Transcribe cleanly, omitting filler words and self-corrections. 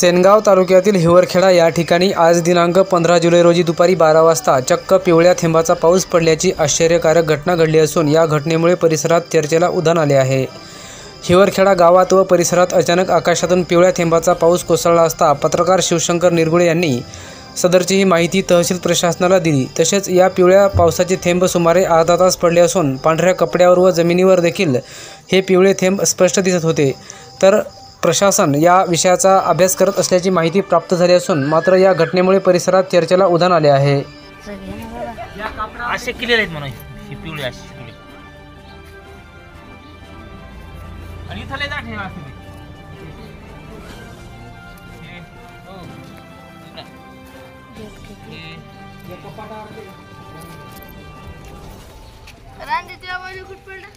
सेनगाव तालुक्यातील हिवरखेडा या ठिकाणी आज दिनांक 15 जुलै रोजी दुपारी 12 वाजता चक्क पिवळ्या थेंबाचा पाऊस पडल्याची आश्चर्यकारक घटना घडली असून या घटनेमुळे परिसरात चर्चेला उधाण आले आहे। हिवरखेडा गावात व परिसरात अचानक आकाशातून पिवळ्या थेंबाचा पाऊस कोसळला असता पत्रकार शिवशंकर निरगुडे यांनी सदरची ही माहिती तहसील प्रशासनाला दिली। तसेच या पिवळ्या पावसाचे थेंब सुमारे अर्धा तास पडले असून पांढऱ्या कपड्यावर व जमिनीवर देखील हे पिवळे थेंब स्पष्ट दिसत होते। तर प्रशासन या विषयाचा अभ्यास करत असल्याची माहिती प्राप्त झाली असून मात्र या घटनेमुळे परिसरात चर्चेला उधाण आले आहे। असे क्लियर आहेत म्हणून ही पिवळी अशी पिवळी आणि इथले जा ठेवा रांदे त्या बाजू कुठ पडला